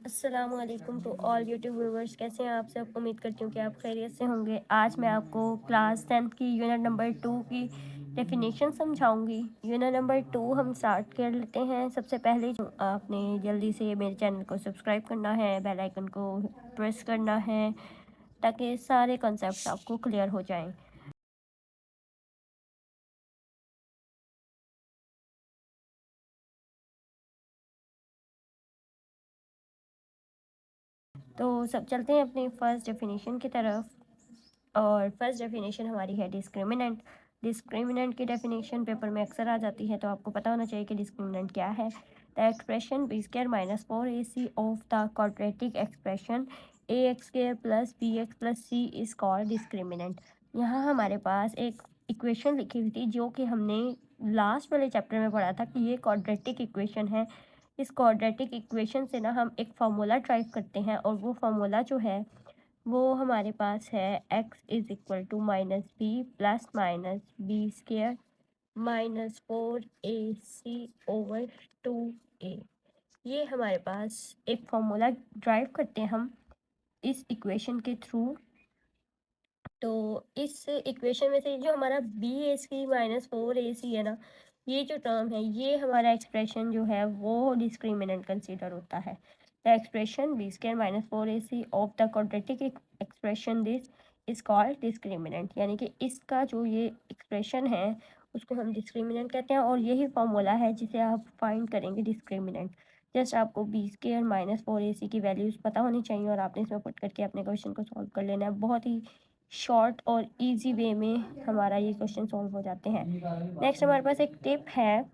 अस्सलामुअलैकुम to all YouTube viewers. कैसे हैं आप सब? उम्मीद करती हूँ कि आप खैरियत से होंगे। आज मैं आपको क्लास 10th की यूनिट नंबर 2 की डेफिनेशन समझाऊंगी। यूनिट नंबर 2 हम स्टार्ट कर लेते हैं। सबसे पहले जो आपने जल्दी से मेरे चैनल को सब्सक्राइब करना है, बेल आइकन को प्रेस करना है ताकि सारे कॉन्सेप्ट्स आपको क्लियर हो जाएं। तो सब चलते हैं अपनी फर्स्ट डेफिनेशन की तरफ। और फर्स्ट डेफिनेशन हमारी है डिस्क्रिमिनेंट। डिस्क्रिमिनेंट की डेफिनेशन पेपर में अक्सर आ जाती है, तो आपको पता होना चाहिए कि डिस्क्रिमिनेंट क्या है। The expression B square minus 4ac of the quadratic expression A X square plus B X plus C is called discriminant. यहाँ हमारे पास एक इक्वेशन लिखी हुई थी जो कि हमने लास्ट वाले चैप्टर में पढ़ा था कि ये क्वाड्रेटिक इक्वेशन है। इस क्वाड्रेटिक इक्वेशन से ना हम एक फार्मूला ड्राइव करते हैं, और वो फार्मूला जो है वो हमारे पास है x is equal to minus B plus minus B square minus 4ac over 2a। ये हमारे पास एक फॉर्मूला ड्राइव करते हैं हम इस इक्वेशन के थ्रू। तो इस इक्वेशन में से जो हमारा बी ए सी माइनस 4ac है ना, ये जो टर्म है, ये हमारा एक्सप्रेशन जो है वो डिस्क्रिमिनेंट कंसीडर होता है। The expression B square minus 4ac of the quadratic expression this is called discriminant. यानी कि इसका जो ये एक्सप्रेशन है उसको हम डिस्क्रिमिनेंट कहते हैं, और यही फॉर्मूला है जिसे आप फाइंड करेंगे डिस्क्रिमिनेंट। जस्ट आपको बी स्क्र माइनस 4ac की वैल्यूज़ पता होनी चाहिए, और आपने इसमें पुट करके अपने क्वेश्चन को सॉल्व कर लेना है। बहुत ही शॉर्ट और इजी वे में हमारा ये क्वेश्चन सॉल्व हो जाते हैं। नेक्स्ट हमारे पास एक टिप है,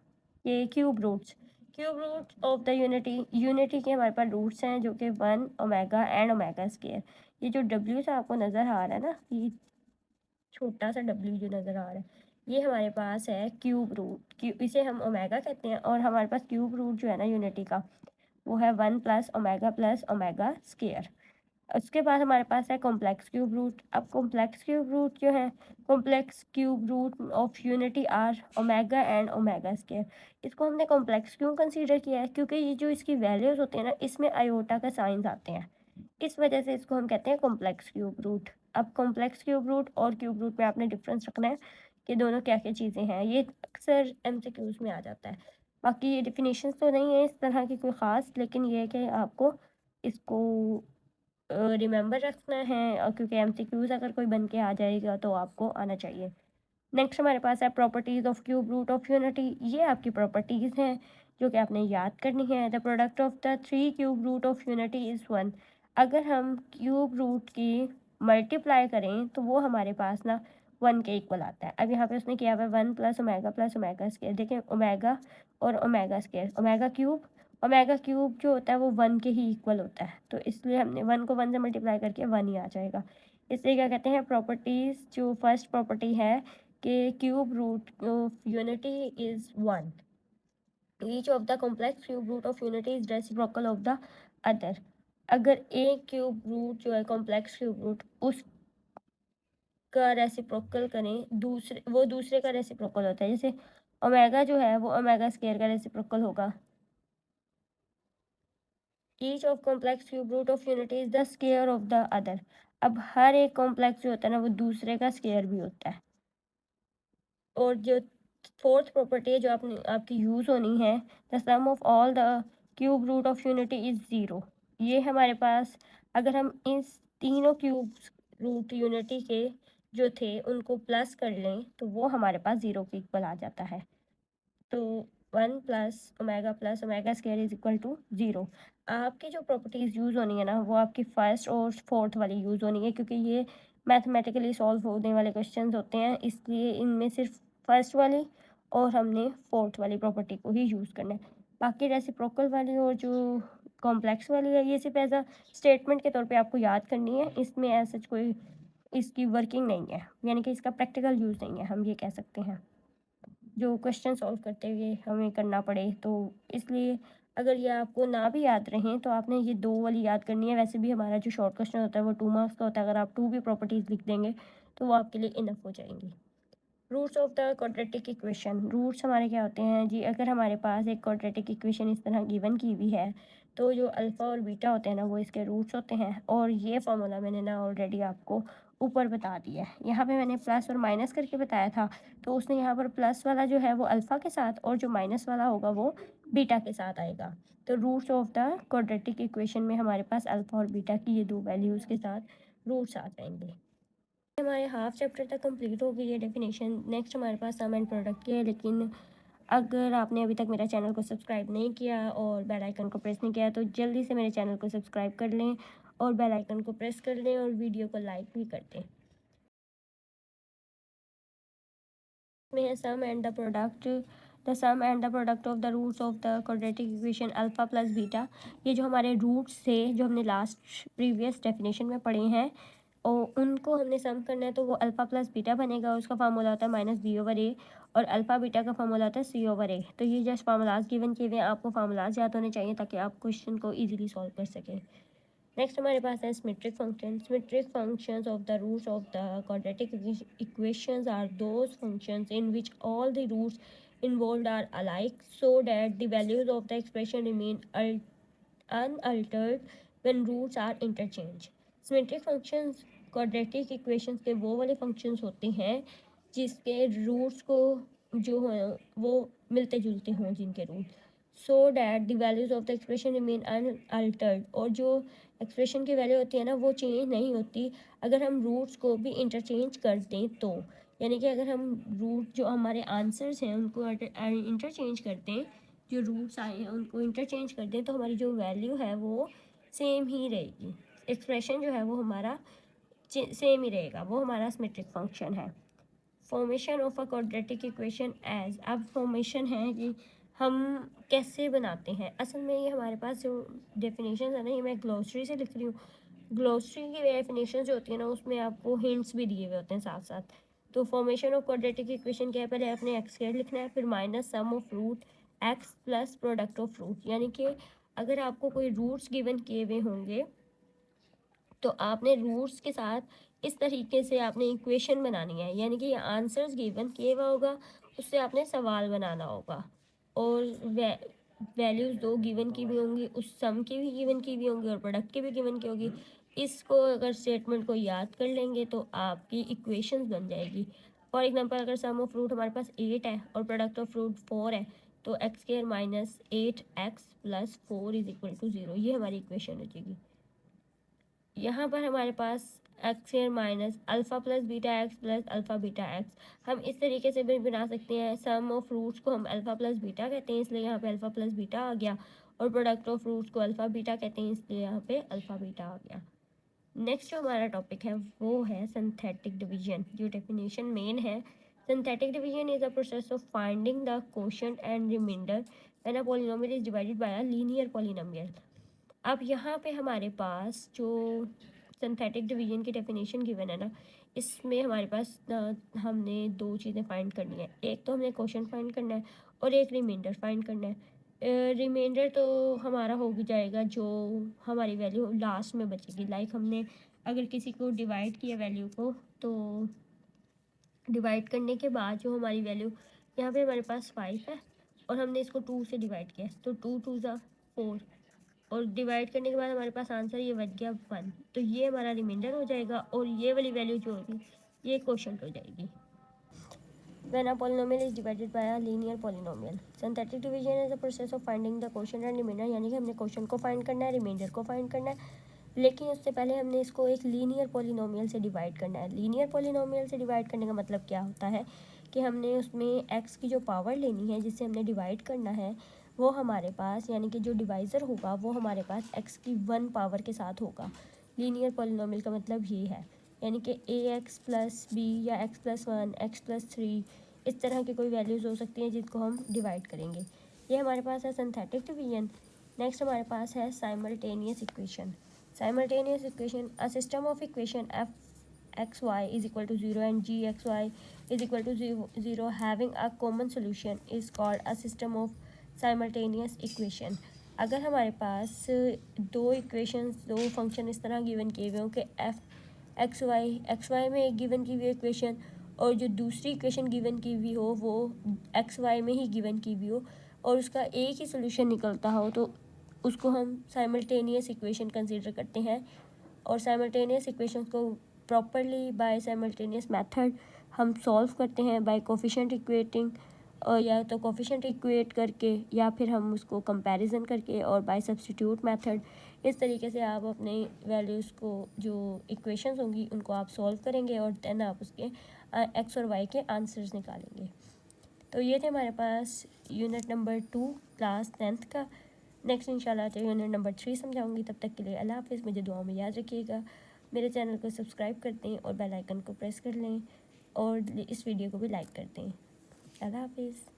ये cube roots. Cube root of the unity. Unity के हमारे पास रूट्स हैं जो कि 1 ओमेगा एंड ओमेगा स्क्वायर। ये जो डब्ल्यू से आपको नज़र आ रहा है ना, ये छोटा सा डब्ल्यू जो नज़र आ रहा है, ये हमारे पास है क्यूब रूट। इसे हम ओमेगा कहते हैं, और हमारे पास क्यूब रूट जो है ना यूनिटी का, वो है 1 प्लस ओमेगा स्क्वायर। उसके बाद हमारे पास है कॉम्प्लेक्स क्यूब रूट। अब कॉम्प्लेक्स क्यूब रूट जो है, complex cube root of unity are omega and omega square. इसको हमने कॉम्प्लेक्स क्यों कंसीडर किया है? क्योंकि ये जो इसकी वैल्यूज़ होती हैं ना, इसमें आयोटा का साइंस आते हैं, इस वजह से इसको हम कहते हैं कॉम्प्लेक्स क्यूब रूट। अब कॉम्प्लेक्स क्यूब रूट और क्यूब रूट में आपने डिफरेंस रखना है कि दोनों क्या क्या चीज़ें हैं। ये अक्सर MCQs में आ जाता है। बाकी ये डिफिनीशंस तो नहीं है इस तरह की कोई ख़ास, लेकिन ये है कि आपको इसको रिमेंबर रखना है, क्योंकि MCQs अगर कोई बन के आ जाएगा तो आपको आना चाहिए। नेक्स्ट हमारे पास है properties of cube root of unity. ये आपकी प्रॉपर्टीज़ हैं जो कि आपने याद करनी है। The product of the 3 cube root of unity is 1। अगर हम क्यूब रूट की मल्टीप्लाई करें तो वो हमारे पास ना 1 के इक्वल आता है। अब यहाँ पे उसने किया हुआ है 1 प्लस ओमेगा स्क्वायर। देखें, ओमेगा और ओमेगा स्क्वायर, ओमेगा क्यूब जो होता है वो 1 के ही इक्वल होता है, तो इसलिए हमने 1 को 1 से मल्टीप्लाई करके 1 ही आ जाएगा। इसलिए क्या कहते हैं, प्रॉपर्टीज़ जो फर्स्ट प्रॉपर्टी है कि cube root of unity is 1। Each of the complex cube root of unity is reciprocal of the other. अगर एक क्यूब रूट जो है कॉम्प्लेक्स क्यूब रूट, उसका रेसिप्रोकल करें, दूसरे का रेसिप्रोकल होता है। जैसे ओमेगा जो है वो ओमेगा स्क्वायर का रेसिप्रोकल होगा। Each of complex cube root of unity is the square of the other. अब हर एक कॉम्प्लेक्स जो होता है ना, वो दूसरे का स्क्वायर भी होता है। और जो फोर्थ प्रॉपर्टी है जो आपकी यूज़ होनी है, the sum of all the cube root of unity is zero. ये हमारे पास, अगर हम इस तीनों क्यूब रूट यूनिटी के जो थे उनको प्लस कर लें तो वो हमारे पास ज़ीरो के इक्वल आ जाता है। तो 1 plus omega square is equal to 0। आपकी जो प्रॉपर्टीज़ यूज़ होनी है ना, वो आपकी फर्स्ट और फोर्थ वाली यूज़ होनी है, क्योंकि ये मैथमेटिकली सॉल्व होने वाले क्वेश्चंस होते हैं, इसलिए इनमें सिर्फ फर्स्ट वाली और हमने फोर्थ वाली प्रॉपर्टी को ही यूज़ करना है। बाकी रेसिप्रोकल वाली और जो कॉम्प्लेक्स वाली है, ये सिर्फ एज अ स्टेटमेंट के तौर पे आपको याद करनी है। इसमें ऐसा कोई इसकी वर्किंग नहीं है, यानी कि इसका प्रैक्टिकल यूज़ नहीं है, हम ये कह सकते हैं, जो क्वेश्चन सॉल्व करते हुए हमें करना पड़े। तो इसलिए अगर ये आपको ना भी याद रहें तो आपने ये 2 वाली याद करनी है। वैसे भी हमारा जो शॉर्ट क्वेश्चन होता है वो 2 मार्क्स का होता है। अगर आप 2 भी प्रॉपर्टीज़ लिख देंगे तो वो आपके लिए इनफ हो जाएंगी। Roots of the quadratic equation. Roots हमारे क्या होते हैं जी? अगर हमारे पास एक क्वाड्रेटिक इक्वेशन इस तरह गिवन की हुई है, तो जो अल्फ़ा और बीटा होते हैं ना वो इसके रूट्स होते हैं, और ये फार्मूला मैंने ना ऑलरेडी आपको ऊपर बता दिया है। यहाँ पे मैंने प्लस और माइनस करके बताया था, तो उसने यहाँ पर प्लस वाला जो है वो अल्फ़ा के साथ और जो माइनस वाला होगा वो बीटा के साथ आएगा। तो roots of the quadratic equation में हमारे पास अल्फ़ा और बीटा की ये दो वैल्यूज़ के साथ रूट्स आ जाएंगे। हमारे हाफ चैप्टर तक कंप्लीट हो गई है डेफिनेशन। नेक्स्ट हमारे पास सम एंड प्रोडक्ट की है, लेकिन अगर आपने अभी तक मेरा चैनल को सब्सक्राइब नहीं किया और बेल आइकन को प्रेस नहीं किया तो जल्दी से मेरे चैनल को सब्सक्राइब कर लें और बेल आइकन को प्रेस कर लें और वीडियो को लाइक भी कर दें। में है sum and the product, the sum and the product of the roots of the quadratic equation alpha plus beta. ये जो हमारे रूट्स थे जो हमने लास्ट प्रीवियस डेफिनेशन में पढ़े हैं और उनको हमने सम करना है, तो वो अल्फ़ा प्लस बीटा बनेगा। उसका फार्मूला होता है माइनस बी ओवर ए, और अल्फ़ा बीटा का फार्मूला होता है सी ओवर ए। तो ये जस्ट फार्मूलाज गिवन किए हुए हैं, आपको फार्मूलाज याद होने चाहिए ताकि आप क्वेश्चन को ईजिली सॉल्व कर सकें। नेक्स्ट हमारे पास है symmetric function. Symmetric functions of the roots of the quadratic equations are those functions in which all the roots involved are alike, so that the values of the expression remain unaltered when roots are interchanged. Symmetric functions quadratic equations के वो वाले functions होते हैं जिसके roots को जो हैं वो मिलते जुलते हों, जिनके root, so that the values of the expression remain unaltered. और जो एक्सप्रेशन की वैल्यू होती है ना वो चेंज नहीं होती अगर हम रूट्स को भी इंटरचेंज कर दें तो। यानी कि अगर हम रूट जो हमारे आंसर्स हैं उनको इंटरचेंज कर दें, जो रूट्स आए हैं उनको इंटरचेंज कर दें, तो हमारी जो वैल्यू है वो सेम ही रहेगी। एक्सप्रेशन जो है वो हमारा सेम ही रहेगा, वो हमारा सिमेट्रिक फंक्शन है। Formation of a quadratic equation as, अब फॉर्मेशन है कि हम कैसे बनाते हैं। असल में ये हमारे पास जो डेफिनेशन है ना, ये मैं ग्लोसरी से लिख रही हूँ। ग्लोसरी की डेफिनेशन जो होती है ना उसमें आपको हिंट्स भी दिए हुए होते हैं साथ साथ। तो फॉर्मेशन ऑफ क्वाड्रेटिक इक्वेशन क्या है, पहले आपने एक्स स्क्वायर लिखना है, फिर minus sum of root X plus product of root. यानी कि अगर आपको कोई रूट्स गिवन किए हुए होंगे तो आपने रूट्स के साथ इस तरीके से आपने इक्वेशन बनानी है। यानी कि आंसर्स गिवन किए हुआ होगा, उससे आपने सवाल बनाना होगा, और वैल्यूज़ दो गिवन की भी होंगी, उस सम की भी गिवन की भी होंगी और प्रोडक्ट की भी गिवन की होगी। इसको अगर स्टेटमेंट को याद कर लेंगे तो आपकी इक्वेशंस बन जाएगी। फॉर एग्जांपल अगर सम ऑफ रूट हमारे पास 8 है और प्रोडक्ट ऑफ रूट 4 है, तो x square minus 8x plus 4 is equal to 0, ये हमारी इक्वेशन हो जाएगी। यहाँ पर हमारे पास x square minus alpha plus beta x plus alpha beta x, हम इस तरीके से भी बना सकते हैं। सम ऑफ रूट्स को हम अल्फ़ा प्लस बीटा कहते हैं, इसलिए यहाँ पे अल्फ़ा प्लस बीटा आ गया, और प्रोडक्ट ऑफ रूट्स को अल्फ़ा बीटा कहते हैं, इसलिए यहाँ पे अल्फ़ा बीटा आ गया। नेक्स्ट जो हमारा टॉपिक है वो है सिंथेटिक डिवीजन। जो डेफिनेशन मेन है, synthetic division is a process of finding the quotient and remainder when a polynomial is divided by a linear polynomial. अब यहाँ पे हमारे पास जो सिंथेटिक डिवीजन की डेफिनेशन गिवन है ना, इसमें हमारे पास हमने दो चीज़ें फाइंड करनी है। एक तो हमने क्वेश्चन फाइंड करना है और एक रिमाइंडर फाइंड करना है। रिमाइंडर तो हमारा हो जाएगा जो हमारी वैल्यू लास्ट में बचेगी। लाइक हमने अगर किसी को डिवाइड किया वैल्यू को, तो डिवाइड करने के बाद जो हमारी वैल्यू यहाँ पे हमारे पास 5 है और हमने इसको 2 से डिवाइड किया, तो 2 2 ज़ा 4, और डिवाइड करने के बाद हमारे पास आंसर ये बच गया 1, तो ये हमारा रिमाइंडर हो जाएगा और ये वाली वैल्यू जो होगी ये क्वोशंट हो जाएगी। When a polynomial is divided by a linear polynomial, synthetic division is the process of finding the quotient and remainder। यानी कि हमने क्वोशंट को फाइंड करना है, रिमाइंडर को फाइंड करना है, लेकिन उससे पहले हमने इसको एक लीनियर पॉलिनोमियल से डिवाइड करना है। लीनियर पॉलिनोमियल से डिवाइड करने का मतलब क्या होता है कि हमने उसमें x की जो पावर लेनी है जिससे हमने डिवाइड करना है, वो हमारे पास, यानी कि जो डिवाइज़र होगा वो हमारे पास x की 1 पावर के साथ होगा। लीनियर पॉलिनोमियल का मतलब ये है, यानी कि ax प्लस बी या x प्लस 1, x प्लस 3, इस तरह की कोई वैल्यूज़ हो सकती हैं जिनको हम डिवाइड करेंगे। ये हमारे पास है सिंथेटिक डिवीजन। नेक्स्ट हमारे पास है simultaneous equation. Simultaneous equation, a system of equation f(x,y) is equal to 0 and g(x,y) is equal to 0 having a common solution is called a system of simultaneous equation। अगर हमारे पास दो equations, दो function इस तरह given किए हुए हों कि एक्स वाई में एक गिवन की हुई इक्वेशन और जो दूसरी इक्वेशन गिवन की हुई हो वो एक्स वाई में ही गिवन की हुई हो और उसका एक ही सोल्यूशन निकलता हो, तो उसको हम साइमल्टेनियस इक्वेशन कंसीडर करते हैं। और साइमल्टेनियस इक्वेशन को प्रॉपरली बाय साइमल्टेनियस मेथड हम सॉल्व करते हैं बाय कोफिशिएंट इक्वेटिंग, और या तो कोफिशिएंट इक्वेट करके या फिर हम उसको कंपैरिजन करके और बाय सब्स्टिट्यूट मेथड। इस तरीके से आप अपने वैल्यूज़ को जो इक्वेशंस होंगी उनको आप सॉल्व करेंगे और देन आप उसके एक्स और वाई के आंसर्स निकालेंगे। तो ये थे हमारे पास यूनिट नंबर 2 क्लास 10th का। नेक्स्ट इंशाल्लाह तो यूनिट नंबर 3 समझाऊंगी। तब तक के लिए अल्लाह हाफिज़। मुझे दुआ में याद रखिएगा। मेरे चैनल को सब्सक्राइब कर दें और बेल आइकन को प्रेस कर लें और इस वीडियो को भी लाइक कर दें। अल्लाह हाफिज़।